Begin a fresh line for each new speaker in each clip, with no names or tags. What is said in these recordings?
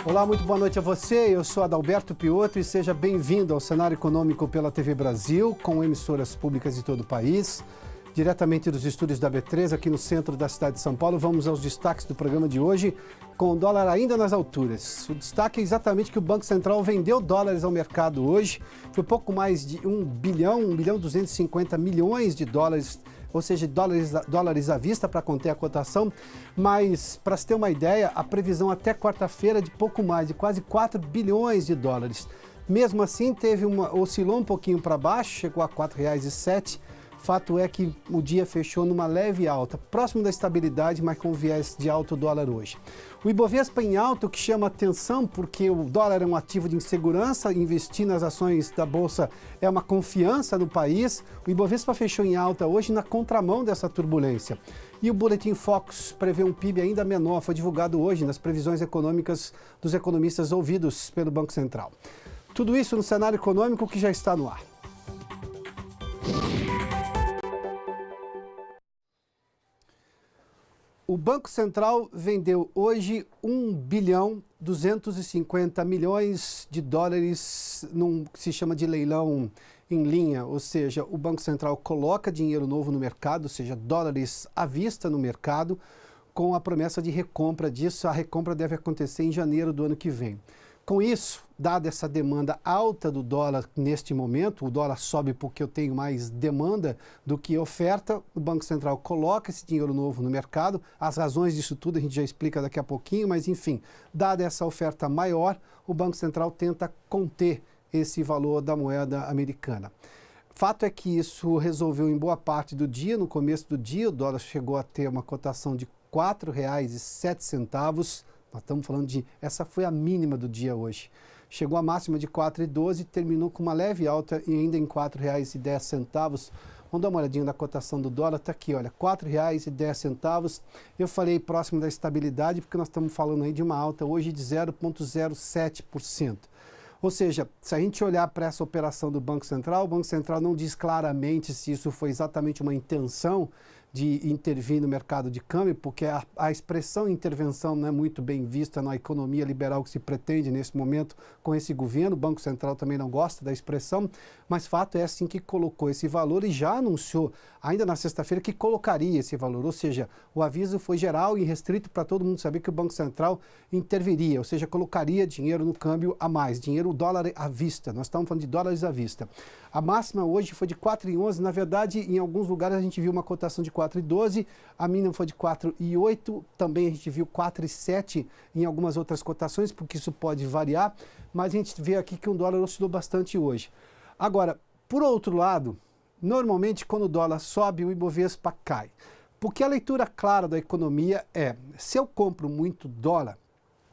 Olá, muito boa noite a você. Eu sou Adalberto Piotto e seja bem-vindo ao Cenário Econômico pela TV Brasil, com emissoras públicas de todo o país. Diretamente dos estúdios da B3, aqui no centro da cidade de São Paulo, vamos aos destaques do programa de hoje, com o dólar ainda nas alturas. O destaque é exatamente que o Banco Central vendeu dólares ao mercado hoje. Foi pouco mais de 1 bilhão 250 milhões de dólares, ou seja, dólares à vista para conter a cotação, mas para se ter uma ideia, a previsão até quarta-feira é de pouco mais, de quase 4 bilhões de dólares. Mesmo assim, oscilou um pouquinho para baixo, chegou a R$ 4,07. Fato é que o dia fechou numa leve alta, próximo da estabilidade, mas com viés de alto dólar hoje. O Ibovespa em alta, o que chama atenção, porque o dólar é um ativo de insegurança, investir nas ações da Bolsa é uma confiança no país. O Ibovespa fechou em alta hoje na contramão dessa turbulência. E o Boletim Focus prevê um PIB ainda menor, foi divulgado hoje nas previsões econômicas dos economistas ouvidos pelo Banco Central. Tudo isso no cenário econômico que já está no ar. O Banco Central vendeu hoje 1 bilhão 250 milhões de dólares num que se chama de leilão em linha, ou seja, o Banco Central coloca dinheiro novo no mercado, ou seja, dólares à vista no mercado, com a promessa de recompra disso. A recompra deve acontecer em janeiro do ano que vem. Com isso, dada essa demanda alta do dólar neste momento, o dólar sobe porque eu tenho mais demanda do que oferta, o Banco Central coloca esse dinheiro novo no mercado. As razões disso tudo a gente já explica daqui a pouquinho, mas enfim, dada essa oferta maior, o Banco Central tenta conter esse valor da moeda americana. Fato é que isso resolveu em boa parte do dia. No começo do dia, o dólar chegou a ter uma cotação de R$ 4,07. Nós estamos falando essa foi a mínima do dia hoje. Chegou a máxima de R$ 4,12 e terminou com uma leve alta e ainda em R$ 4,10. Vamos dar uma olhadinha na cotação do dólar, está aqui, olha, R$ 4,10. Eu falei próximo da estabilidade porque nós estamos falando aí de uma alta hoje de 0,07%. Ou seja, se a gente olhar para essa operação do Banco Central, o Banco Central não diz claramente se isso foi exatamente uma intenção de intervir no mercado de câmbio, porque a expressão intervenção não é muito bem vista na economia liberal que se pretende nesse momento com esse governo. O Banco Central também não gosta da expressão, mas fato é assim que colocou esse valor e já anunciou, ainda na sexta-feira, que colocaria esse valor. Ou seja, o aviso foi geral e restrito para todo mundo saber que o Banco Central interviria, ou seja, colocaria dinheiro no câmbio a mais, dólar à vista. Nós estamos falando de dólares à vista. A máxima hoje foi de 4,11. Na verdade, em alguns lugares a gente viu uma cotação de 4,12, a mínima foi de 4,8, também a gente viu 4,7 em algumas outras cotações, porque isso pode variar, mas a gente vê aqui que o dólar oscilou bastante hoje. Agora, por outro lado, normalmente quando o dólar sobe, o Ibovespa cai. Porque a leitura clara da economia é, se eu compro muito dólar,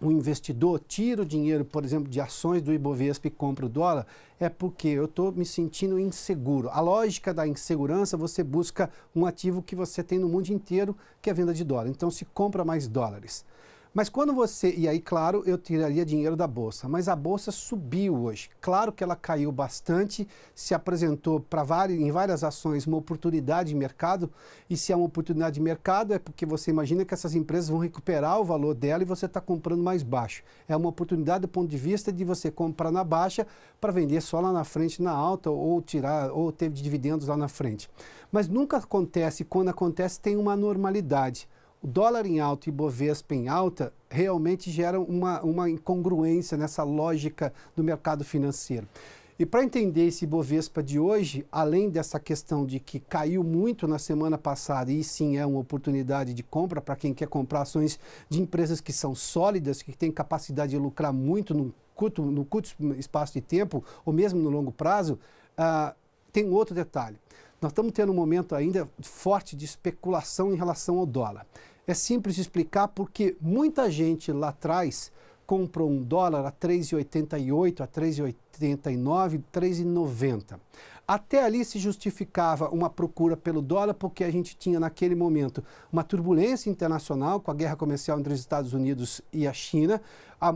o investidor tira o dinheiro, por exemplo, de ações do Ibovespa e compra o dólar, é porque eu estou me sentindo inseguro. A lógica da insegurança, você busca um ativo que você tem no mundo inteiro, que é a venda de dólar. Então, se compra mais dólares. Mas quando e aí, claro, eu tiraria dinheiro da Bolsa, mas a Bolsa subiu hoje. Claro que ela caiu bastante, se apresentou em várias ações uma oportunidade de mercado, e se é uma oportunidade de mercado é porque você imagina que essas empresas vão recuperar o valor dela e você está comprando mais baixo. É uma oportunidade do ponto de vista de você comprar na baixa para vender só lá na frente na alta ou ter dividendos lá na frente. Mas nunca acontece, quando acontece tem uma normalidade. O dólar em alta e Bovespa em alta realmente geram uma incongruência nessa lógica do mercado financeiro. E para entender esse Bovespa de hoje, além dessa questão de que caiu muito na semana passada, e sim é uma oportunidade de compra para quem quer comprar ações de empresas que são sólidas, que têm capacidade de lucrar muito no curto espaço de tempo, ou mesmo no longo prazo, tem um outro detalhe. Nós estamos tendo um momento ainda forte de especulação em relação ao dólar. É simples de explicar porque muita gente lá atrás comprou um dólar a 3,88, a 3,89, 3,90. Até ali se justificava uma procura pelo dólar porque a gente tinha naquele momento uma turbulência internacional com a guerra comercial entre os Estados Unidos e a China.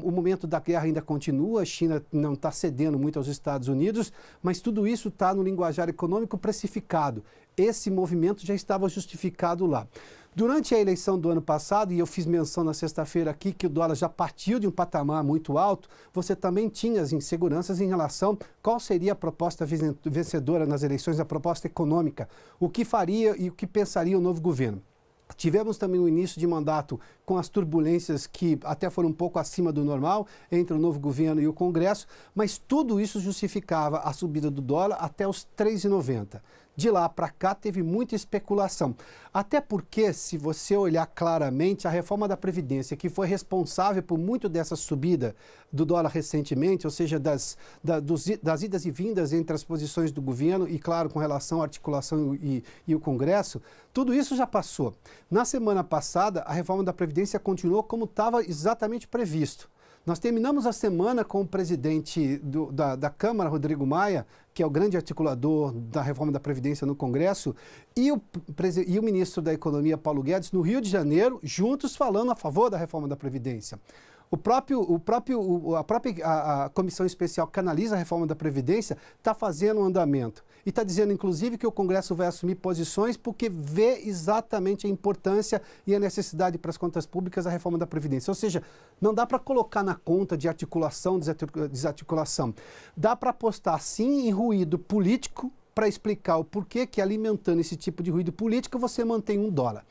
O momento da guerra ainda continua, a China não está cedendo muito aos Estados Unidos, mas tudo isso está no linguajar econômico precificado. Esse movimento já estava justificado lá. Durante a eleição do ano passado, e eu fiz menção na sexta-feira aqui que o dólar já partiu de um patamar muito alto, você também tinha as inseguranças em relação qual seria a proposta vencedora nas eleições, a proposta econômica, o que faria e o que pensaria o novo governo. Tivemos também o início de mandato com as turbulências que até foram um pouco acima do normal entre o novo governo e o Congresso, mas tudo isso justificava a subida do dólar até os R$ 3,90. De lá para cá teve muita especulação. Até porque, se você olhar claramente, a reforma da Previdência, que foi responsável por muito dessa subida do dólar recentemente, ou seja, das idas e vindas entre as posições do governo e, claro, com relação à articulação e o Congresso, tudo isso já passou. Na semana passada, a reforma da Previdência continuou como estava exatamente previsto. Nós terminamos a semana com o presidente da Câmara, Rodrigo Maia, que é o grande articulador da reforma da Previdência no Congresso, e o ministro da Economia, Paulo Guedes, no Rio de Janeiro, juntos falando a favor da reforma da Previdência. A comissão especial que analisa a reforma da Previdência está fazendo um andamento. E está dizendo, inclusive, que o Congresso vai assumir posições porque vê exatamente a importância e a necessidade para as contas públicas da reforma da Previdência. Ou seja, não dá para colocar na conta de articulação, desarticulação. Dá para apostar, sim, em ruído político para explicar o porquê que, alimentando esse tipo de ruído político, você mantém um dólar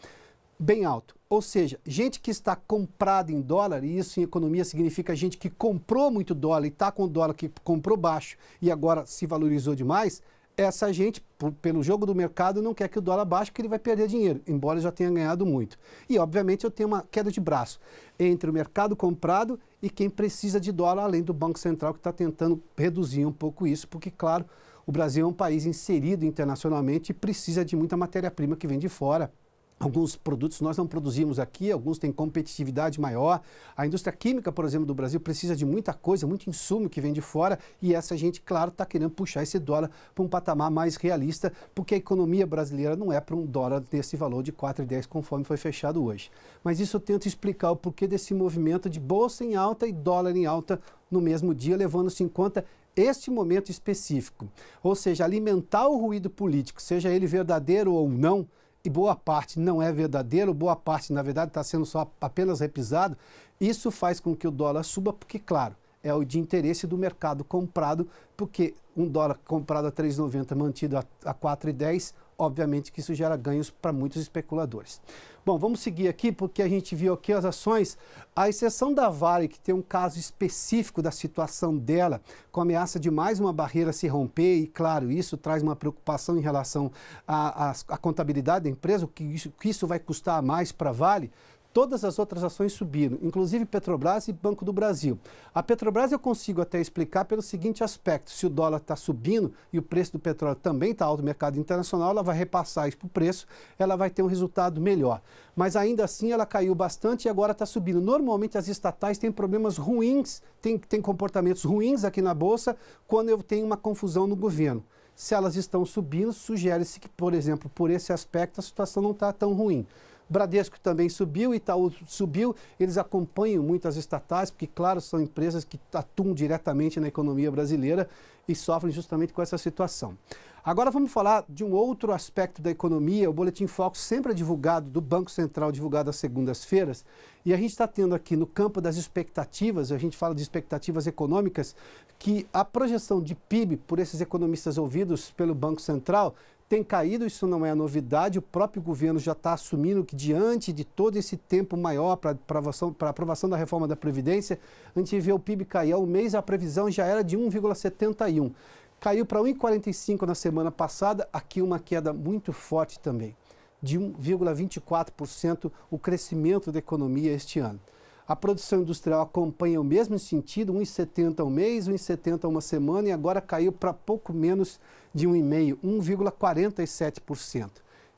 bem alto. Ou seja, gente que está comprada em dólar, e isso em economia significa gente que comprou muito dólar e está com o dólar que comprou baixo e agora se valorizou demais, essa gente, pelo jogo do mercado, não quer que o dólar baixe porque ele vai perder dinheiro, embora já tenha ganhado muito. E, obviamente, eu tenho uma queda de braço entre o mercado comprado e quem precisa de dólar, além do Banco Central, que está tentando reduzir um pouco isso, porque, claro, o Brasil é um país inserido internacionalmente e precisa de muita matéria-prima que vem de fora. Alguns produtos nós não produzimos aqui, alguns têm competitividade maior. A indústria química, por exemplo, do Brasil precisa de muita coisa, muito insumo que vem de fora e essa gente, claro, está querendo puxar esse dólar para um patamar mais realista, porque a economia brasileira não é para um dólar desse valor de R$ 4,10 conforme foi fechado hoje. Mas isso eu tento explicar o porquê desse movimento de bolsa em alta e dólar em alta no mesmo dia, levando-se em conta este momento específico. Ou seja, alimentar o ruído político, seja ele verdadeiro ou não, e boa parte não é verdadeiro, boa parte, na verdade, está sendo só apenas repisado, isso faz com que o dólar suba, porque, claro, é o de interesse do mercado comprado, porque um dólar comprado a R$ 3,90 mantido a R$ 4,10, obviamente que isso gera ganhos para muitos especuladores. Bom, vamos seguir aqui porque a gente viu aqui as ações, à exceção da Vale, que tem um caso específico da situação dela, com a ameaça de mais uma barreira se romper, e claro, isso traz uma preocupação em relação à contabilidade da empresa, o que isso vai custar mais para a Vale. Todas as outras ações subiram, inclusive Petrobras e Banco do Brasil. A Petrobras eu consigo até explicar pelo seguinte aspecto: se o dólar está subindo e o preço do petróleo também está alto no mercado internacional, ela vai repassar isso para o preço, ela vai ter um resultado melhor. Mas ainda assim ela caiu bastante e agora está subindo. Normalmente as estatais têm problemas ruins, têm comportamentos ruins aqui na Bolsa quando eu tenho uma confusão no governo. Se elas estão subindo, sugere-se que, por exemplo, por esse aspecto, a situação não está tão ruim. Bradesco também subiu, Itaú subiu, eles acompanham muito as estatais, porque, claro, são empresas que atuam diretamente na economia brasileira e sofrem justamente com essa situação. Agora vamos falar de um outro aspecto da economia. O Boletim Focus sempre é divulgado, do Banco Central, divulgado às segundas-feiras, e a gente está tendo aqui no campo das expectativas, a gente fala de expectativas econômicas, que a projeção de PIB, por esses economistas ouvidos pelo Banco Central, tem caído. Isso não é novidade, o próprio governo já está assumindo que, diante de todo esse tempo maior para a aprovação da reforma da Previdência, a gente vê o PIB cair. Ao mês a previsão já era de 1,71. Caiu para 1,45 na semana passada, aqui uma queda muito forte também, de 1,24% o crescimento da economia este ano. A produção industrial acompanha o mesmo sentido, 1,70 ao mês, 1,70 uma semana, e agora caiu para pouco menos de 1,5%, 1,47%.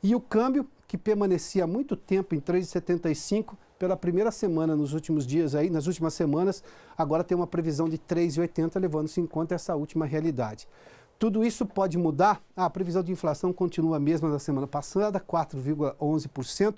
E o câmbio, que permanecia há muito tempo em 3,75, pela primeira semana nos últimos dias, nas últimas semanas, agora tem uma previsão de 3,80, levando-se em conta essa última realidade. Tudo isso pode mudar? A previsão de inflação continua a mesma da semana passada, 4,11%.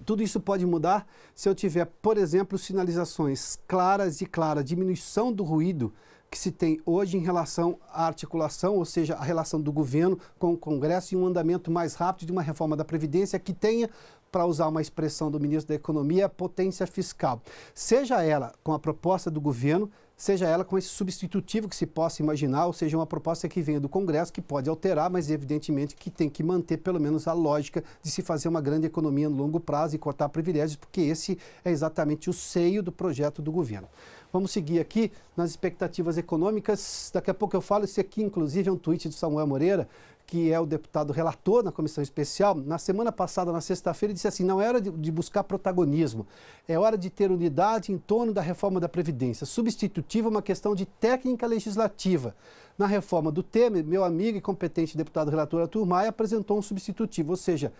Tudo isso pode mudar se eu tiver, por exemplo, sinalizações claras e clara diminuição do ruído que se tem hoje em relação à articulação, ou seja, a relação do governo com o Congresso, e um andamento mais rápido de uma reforma da Previdência que tenha para usar uma expressão do ministro da Economia, a potência fiscal. Seja ela com a proposta do governo, seja ela com esse substitutivo que se possa imaginar, ou seja, uma proposta que venha do Congresso, que pode alterar, mas evidentemente que tem que manter pelo menos a lógica de se fazer uma grande economia no longo prazo e cortar privilégios, porque esse é exatamente o seio do projeto do governo. Vamos seguir aqui nas expectativas econômicas. Daqui a pouco eu falo, esse aqui inclusive é um tweet de Samuel Moreira, que é o deputado relator na comissão especial. Na semana passada, na sexta-feira, ele disse assim, não é hora de buscar protagonismo, é hora de ter unidade em torno da reforma da Previdência. Substitutivo é uma questão de técnica legislativa. Na reforma do Temer, meu amigo e competente deputado relator Arthur Maia apresentou um substitutivo, ou seja,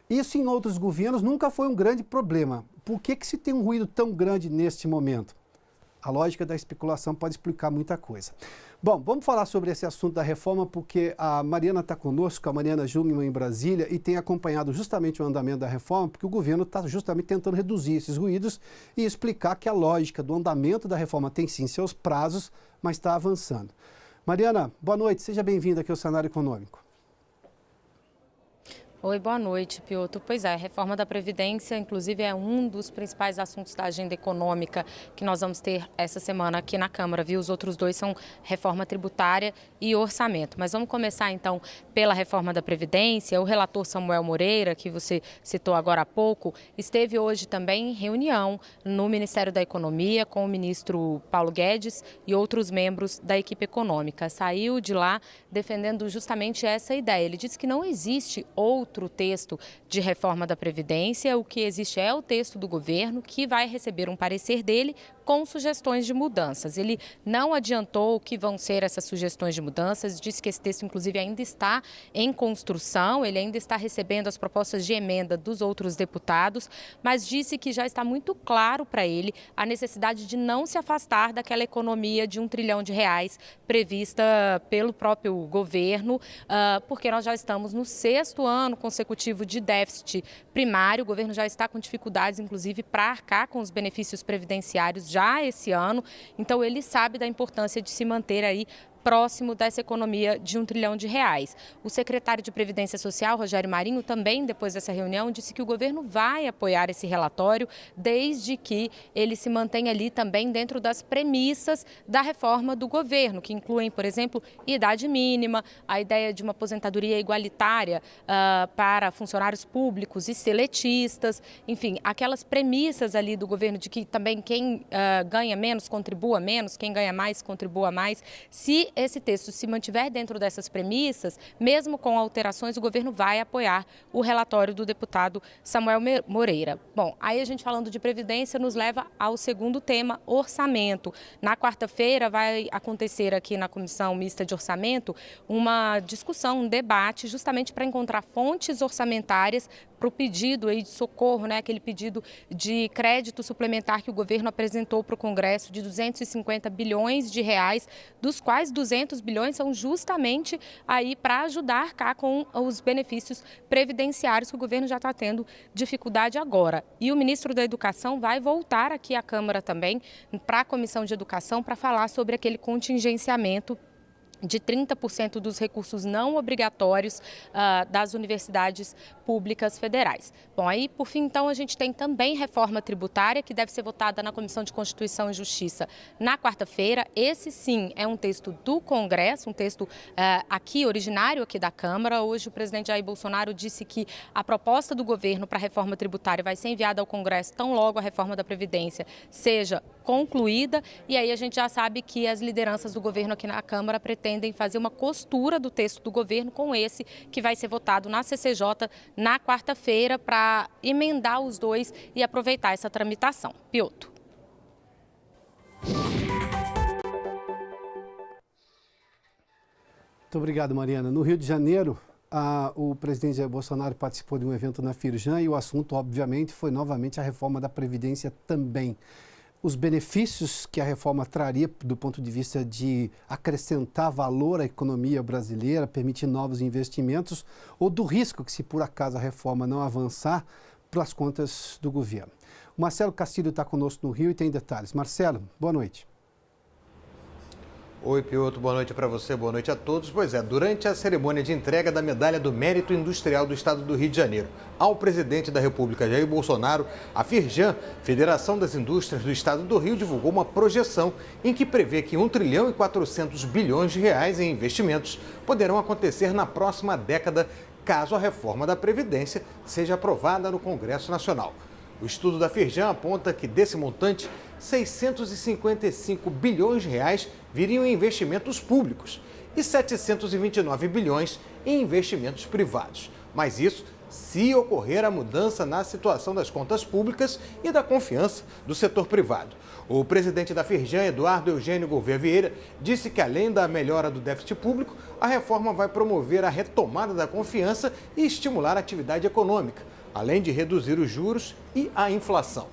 isso em outros governos nunca foi um grande problema. Por que se tem um ruído tão grande neste momento? A lógica da especulação pode explicar muita coisa. Bom, vamos falar sobre esse assunto da reforma, porque a Mariana está conosco, a Mariana Jungmann em Brasília, e tem acompanhado justamente o andamento da reforma, porque o governo está justamente tentando reduzir esses ruídos e explicar que a lógica do andamento da reforma tem sim seus prazos, mas está avançando. Mariana, boa noite, seja bem-vinda aqui ao Cenário Econômico.
Oi, boa noite, Piotr. Pois é, a reforma da Previdência, inclusive, é um dos principais assuntos da agenda econômica que nós vamos ter essa semana aqui na Câmara, viu? Os outros dois são reforma tributária e orçamento. Mas vamos começar, então, pela reforma da Previdência. O relator Samuel Moreira, que você citou agora há pouco, esteve hoje também em reunião no Ministério da Economia com o ministro Paulo Guedes e outros membros da equipe econômica. Saiu de lá defendendo justamente essa ideia. Ele disse que não existe outro texto de reforma da Previdência, o que existe é o texto do governo, que vai receber um parecer dele com sugestões de mudanças. Ele não adiantou o que vão ser essas sugestões de mudanças, disse que esse texto, inclusive, ainda está em construção, ele ainda está recebendo as propostas de emenda dos outros deputados, mas disse que já está muito claro para ele a necessidade de não se afastar daquela economia de R$1 trilhão prevista pelo próprio governo, porque nós já estamos no 6º ano consecutivo de déficit primário, o governo já está com dificuldades, inclusive, para arcar com os benefícios previdenciários já esse ano, então ele sabe da importância de se manter aí próximo dessa economia de R$1 trilhão. O secretário de Previdência Social, Rogério Marinho, também depois dessa reunião, disse que o governo vai apoiar esse relatório, desde que ele se mantenha ali também dentro das premissas da reforma do governo, que incluem, por exemplo, idade mínima, a ideia de uma aposentadoria igualitária para funcionários públicos e seletistas, enfim, aquelas premissas ali do governo de que também quem ganha menos contribua menos, quem ganha mais contribua mais. Se esse texto se mantiver dentro dessas premissas, mesmo com alterações, o governo vai apoiar o relatório do deputado Samuel Moreira. Bom, aí a gente falando de Previdência nos leva ao segundo tema, orçamento. Na quarta-feira vai acontecer aqui na Comissão Mista de Orçamento uma discussão, um debate, justamente para encontrar fontes orçamentárias para o pedido aí de socorro, né, aquele pedido de crédito suplementar que o governo apresentou para o Congresso de R$250 bilhões, dos quais 200 bilhões são justamente aí para ajudar a arcar com os benefícios previdenciários que o governo já está tendo dificuldade agora. E o ministro da Educação vai voltar aqui à Câmara também para a Comissão de Educação para falar sobre aquele contingenciamento de 30% dos recursos não obrigatórios das universidades públicas federais. Bom, aí, por fim, então, a gente tem também reforma tributária, que deve ser votada na Comissão de Constituição e Justiça na quarta-feira. Esse, sim, é um texto do Congresso, um texto aqui, originário aqui da Câmara. Hoje, o presidente Jair Bolsonaro disse que a proposta do governo para a reforma tributária vai ser enviada ao Congresso tão logo a reforma da Previdência seja concluída. E aí a gente já sabe que as lideranças do governo aqui na Câmara pretendem fazer uma costura do texto do governo com esse que vai ser votado na CCJ na quarta-feira para emendar os dois e aproveitar essa tramitação. Piotr.
Muito obrigado, Mariana. No Rio de Janeiro, o presidente Jair Bolsonaro participou de um evento na Firjan e o assunto, obviamente, foi novamente a reforma da Previdência também. Os benefícios que a reforma traria do ponto de vista de acrescentar valor à economia brasileira, permitir novos investimentos, ou do risco que, se por acaso a reforma não avançar, para as contas do governo. O Marcelo Castilho está conosco no Rio e tem detalhes. Marcelo, boa noite.
Oi, Piotr, boa noite para você, boa noite a todos. Pois é, durante a cerimônia de entrega da Medalha do Mérito Industrial do Estado do Rio de Janeiro ao presidente da República, Jair Bolsonaro, a Firjan, Federação das Indústrias do Estado do Rio, divulgou uma projeção em que prevê que 1 trilhão e 400 bilhões de reais em investimentos poderão acontecer na próxima década, caso a reforma da Previdência seja aprovada no Congresso Nacional. O estudo da Firjan aponta que desse montante, 655 bilhões de reais viriam em investimentos públicos e 729 bilhões em investimentos privados. Mas isso se ocorrer a mudança na situação das contas públicas e da confiança do setor privado. O presidente da Firjan, Eduardo Eugênio Gouveia Vieira, disse que além da melhora do déficit público, a reforma vai promover a retomada da confiança e estimular a atividade econômica, além de reduzir os juros e a inflação.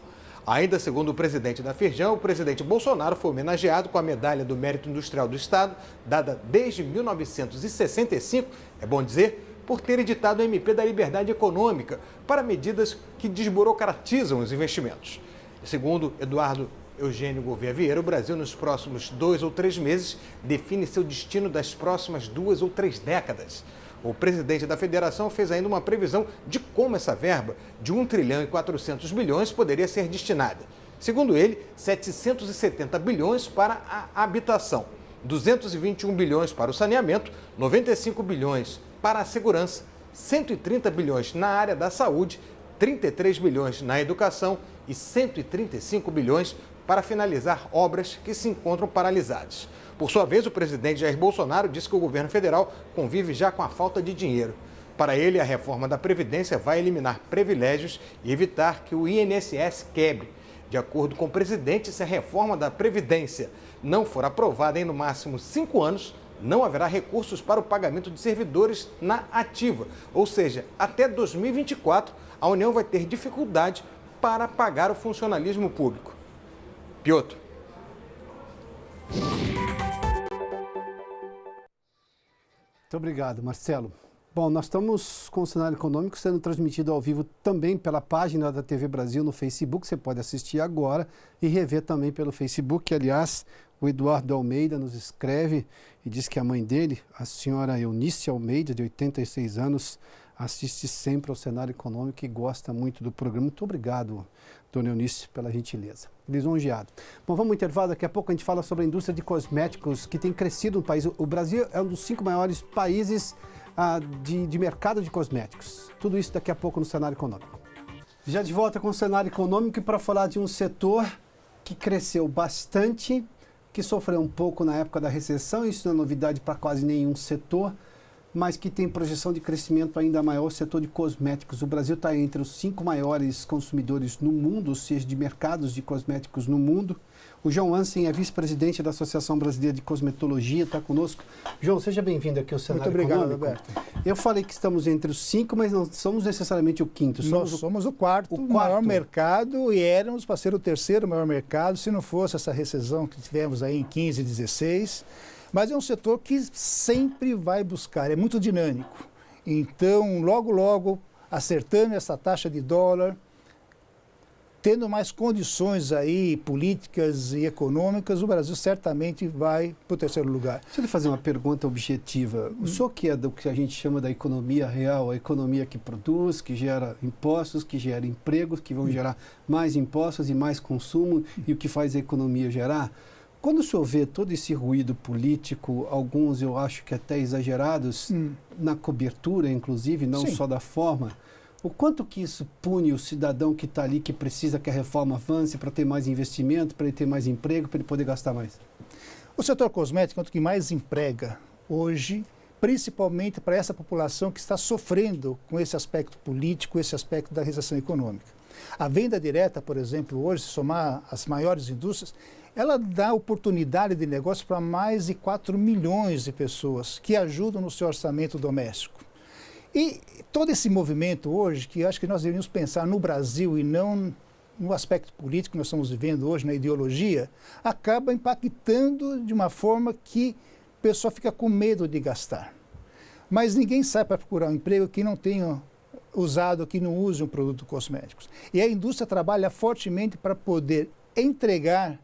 Ainda segundo o presidente da Firjan, o presidente Bolsonaro foi homenageado com a Medalha do Mérito Industrial do Estado, dada desde 1965, é bom dizer, por ter editado o MP da Liberdade Econômica para medidas que desburocratizam os investimentos. Segundo Eduardo Eugênio Gouveia Vieira, o Brasil, nos próximos 2 ou 3 meses, define seu destino das próximas 2 ou 3 décadas. O presidente da federação fez ainda uma previsão de como essa verba de 1 trilhão e 400 bilhões poderia ser destinada. Segundo ele, 770 bilhões para a habitação, 221 bilhões para o saneamento, 95 bilhões para a segurança, 130 bilhões na área da saúde, 33 bilhões na educação e 135 bilhões para finalizar obras que se encontram paralisadas. Por sua vez, o presidente Jair Bolsonaro disse que o governo federal convive já com a falta de dinheiro. Para ele, a reforma da Previdência vai eliminar privilégios e evitar que o INSS quebre. De acordo com o presidente, se a reforma da Previdência não for aprovada em no máximo 5 anos, não haverá recursos para o pagamento de servidores na ativa. Ou seja, até 2024, a União vai ter dificuldade para pagar o funcionalismo público. Piotr.
Muito obrigado, Marcelo. Bom, nós estamos com o cenário econômico sendo transmitido ao vivo também pela página da TV Brasil no Facebook. Você pode assistir agora e rever também pelo Facebook. Aliás, o Eduardo Almeida nos escreve e diz que a mãe dele, a senhora Eunice Almeida, de 86 anos, assiste sempre ao cenário econômico e gosta muito do programa. Muito obrigado, dona Eunice, pela gentileza. Lisonjeado. Bom, vamos ao intervalo. Daqui a pouco a gente fala sobre a indústria de cosméticos que tem crescido no país. O Brasil é um dos 5 maiores países de mercado de cosméticos. Tudo isso daqui a pouco no cenário econômico. Já de volta com o cenário econômico e para falar de um setor que cresceu bastante, que sofreu um pouco na época da recessão, isso não é novidade para quase nenhum setor, mas que tem projeção de crescimento ainda maior, o setor de cosméticos. O Brasil está entre os 5 maiores consumidores no mundo, ou seja, de mercados de cosméticos no mundo. O João Hansen é vice-presidente da Associação Brasileira de Cosmetologia, está conosco. João, seja bem-vindo aqui ao cenário econômico.
Muito obrigado, Alberto.
Eu falei que estamos entre os 5, mas não somos necessariamente o 5º.
Nós somos o quarto maior mercado e éramos para ser o 3º maior mercado, se não fosse essa recessão que tivemos aí em 15 e 16. Mas é um setor que sempre vai buscar, é muito dinâmico. Então, logo, acertando essa taxa de dólar, tendo mais condições aí políticas e econômicas, o Brasil certamente vai para o 3º lugar.
Deixa eu lhe fazer uma pergunta objetiva. O senhor que é do que a gente chama da economia real, a economia que produz, que gera impostos, que gera empregos, que vão gerar mais impostos e mais consumo, e o que faz a economia gerar? Quando o senhor vê todo esse ruído político, alguns eu acho que até exagerados, na cobertura, inclusive, não só da forma, o quanto que isso pune o cidadão que está ali, que precisa que a reforma avance para ter mais investimento, para ele ter mais emprego, para ele poder gastar mais?
O setor cosmético é o que mais emprega hoje, principalmente para essa população que está sofrendo com esse aspecto político, esse aspecto da recessão econômica. A venda direta, por exemplo, hoje, se somar as maiores indústrias, ela dá oportunidade de negócio para mais de 4 milhões de pessoas que ajudam no seu orçamento doméstico. E todo esse movimento hoje, que eu acho que nós deveríamos pensar no Brasil e não no aspecto político que nós estamos vivendo hoje, na ideologia, acaba impactando de uma forma que o pessoal fica com medo de gastar. Mas ninguém sai para procurar um emprego que não tenha usado, que não use um produto cosmético. E a indústria trabalha fortemente para poder entregar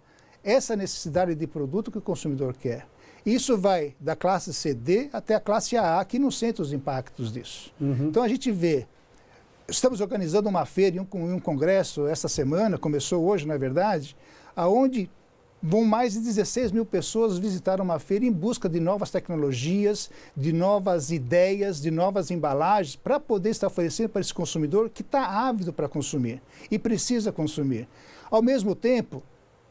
essa necessidade de produto que o consumidor quer. Isso vai da classe CD até a classe AA, que não sente os impactos disso. Então a gente vê, estamos organizando uma feira e um congresso essa semana, começou hoje, na verdade, aonde vão mais de 16 mil pessoas visitar uma feira em busca de novas tecnologias, de novas ideias, de novas embalagens, para poder estar oferecendo para esse consumidor que está ávido para consumir e precisa consumir. Ao mesmo tempo,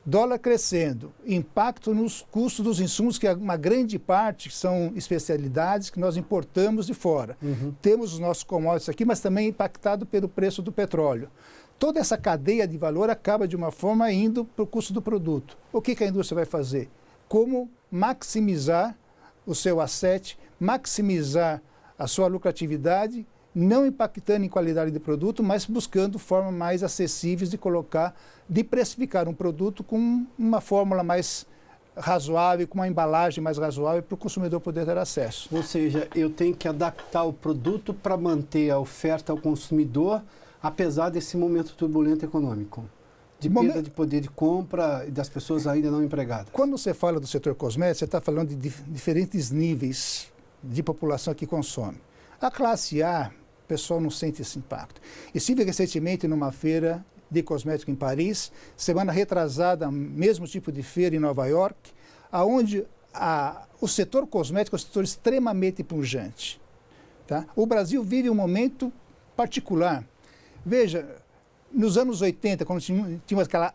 dólar crescendo, impacto nos custos dos insumos, que uma grande parte são especialidades que nós importamos de fora. Temos os nossos commodities aqui, mas também impactado pelo preço do petróleo. Toda essa cadeia de valor acaba, de uma forma, indo para o custo do produto. O que a indústria vai fazer? Como maximizar o seu asset, maximizar a sua lucratividade, não impactando em qualidade de produto, mas buscando formas mais acessíveis de precificar um produto com uma fórmula mais razoável, com uma embalagem mais razoável para o consumidor poder ter acesso.
Ou seja, eu tenho que adaptar o produto para manter a oferta ao consumidor, apesar desse momento turbulento econômico, de perda de poder de compra e das pessoas ainda não empregadas.
Quando você fala do setor cosmético, você está falando de diferentes níveis de população que consome. A classe A, o pessoal não sente esse impacto. Estive recentemente numa feira de cosmético em Paris, semana retrasada, mesmo tipo de feira em Nova York, onde o setor cosmético é um setor extremamente pujante. Tá? O Brasil vive um momento particular. Veja, nos anos 80, quando tínhamos aquele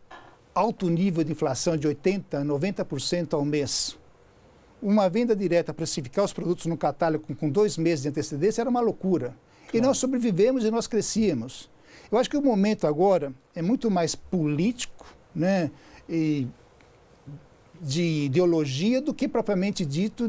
alto nível de inflação de 80%, 90% ao mês, uma venda direta para precificar os produtos no catálogo com 2 meses de antecedência era uma loucura. Claro. E nós sobrevivemos e nós crescíamos. Eu acho que o momento agora é muito mais político, né, e de ideologia do que propriamente dito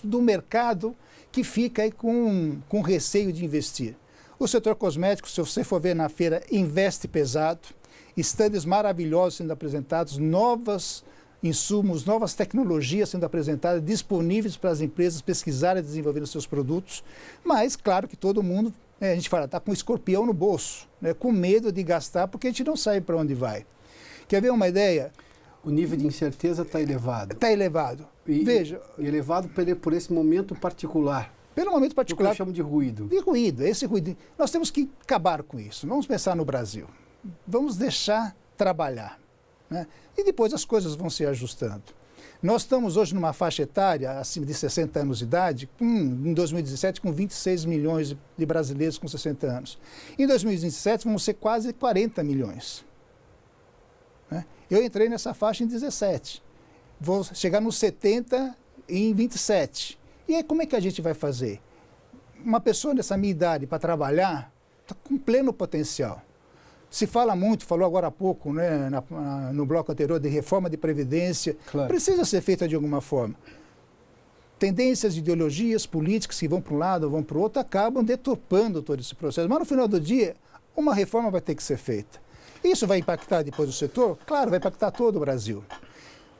do mercado que fica aí com receio de investir. O setor cosmético, se você for ver na feira, investe pesado, estandes maravilhosos sendo apresentados, novos insumos, novas tecnologias sendo apresentadas, disponíveis para as empresas pesquisarem e desenvolverem os seus produtos, mas claro que todo mundo, a gente fala, está com um escorpião no bolso, né, com medo de gastar, porque a gente não sabe para onde vai. Quer ver uma ideia?
O nível de incerteza está elevado.
Está elevado. Veja.
Elevado por esse momento particular.
Pelo momento particular.
O que eu chamo de ruído.
De ruído, esse ruído. Nós temos que acabar com isso. Vamos pensar no Brasil. Vamos deixar trabalhar. Né? E depois as coisas vão se ajustando. Nós estamos hoje numa faixa etária, acima de 60 anos de idade, em 2017, com 26 milhões de brasileiros com 60 anos. Em 2017, vamos ser quase 40 milhões. Né? Eu entrei nessa faixa em 17. Vou chegar nos 70 em 27. E aí, como é que a gente vai fazer? Uma pessoa dessa minha idade para trabalhar está com pleno potencial. Se fala muito, falou agora há pouco, né, no bloco anterior, de reforma de previdência. Claro. Precisa ser feita de alguma forma. Tendências, ideologias políticas que vão para um lado ou vão para o outro acabam deturpando todo esse processo. Mas no final do dia, uma reforma vai ter que ser feita. Isso vai impactar depois o setor? Claro, vai impactar todo o Brasil.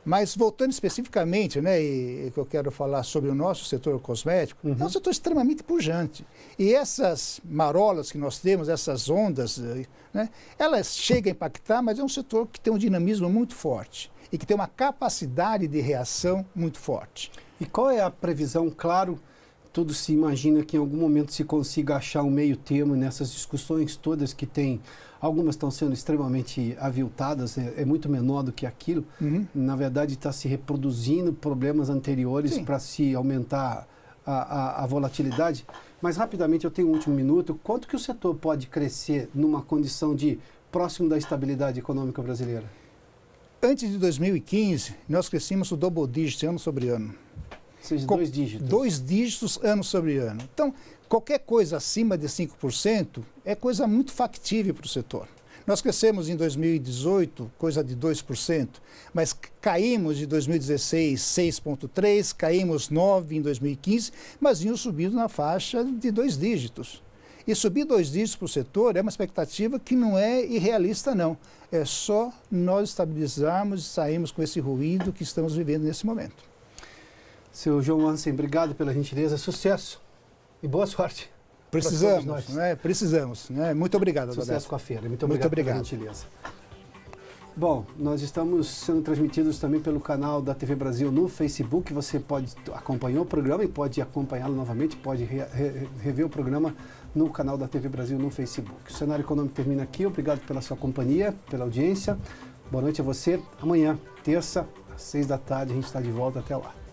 Mas voltando especificamente, né, e que eu quero falar sobre o nosso setor cosmético, é um setor extremamente pujante. E essas marolas que nós temos, essas ondas, né, elas chegam a impactar, mas é um setor que tem um dinamismo muito forte e que tem uma capacidade de reação muito forte.
E qual é a previsão? Claro, tudo se imagina que em algum momento se consiga achar um meio termo nessas discussões todas que tem. Algumas estão sendo extremamente aviltadas, é muito menor do que aquilo. Na verdade, está se reproduzindo problemas anteriores para se aumentar a volatilidade. Mas, rapidamente, eu tenho um último minuto. Quanto que o setor pode crescer numa condição de próximo da estabilidade econômica brasileira?
Antes de 2015, nós crescemos o double digit ano sobre ano.
Ou seja, 2 dígitos.
2 dígitos ano sobre ano. Então, qualquer coisa acima de 5% é coisa muito factível para o setor. Nós crescemos em 2018, coisa de 2%, mas caímos de 2016, 6,3%, caímos 9% em 2015, mas vinham subindo na faixa de 2 dígitos. E subir 2 dígitos para o setor é uma expectativa que não é irrealista, não. É só nós estabilizarmos e sairmos com esse ruído que estamos vivendo nesse momento.
Seu João Hansen, obrigado pela gentileza, sucesso e boa sorte.
Precisamos, né? Precisamos. Né? Muito obrigado,
Sucesso
Adalberto.
com a feira. Muito obrigado pela gentileza. Bom, nós estamos sendo transmitidos também pelo canal da TV Brasil no Facebook. Você pode acompanhar o programa e pode acompanhá-lo novamente, pode rever o programa no canal da TV Brasil no Facebook. O Cenário Econômico termina aqui. Obrigado pela sua companhia, pela audiência. Boa noite a você. Amanhã, terça, às 6 da tarde, a gente está de volta. Até lá.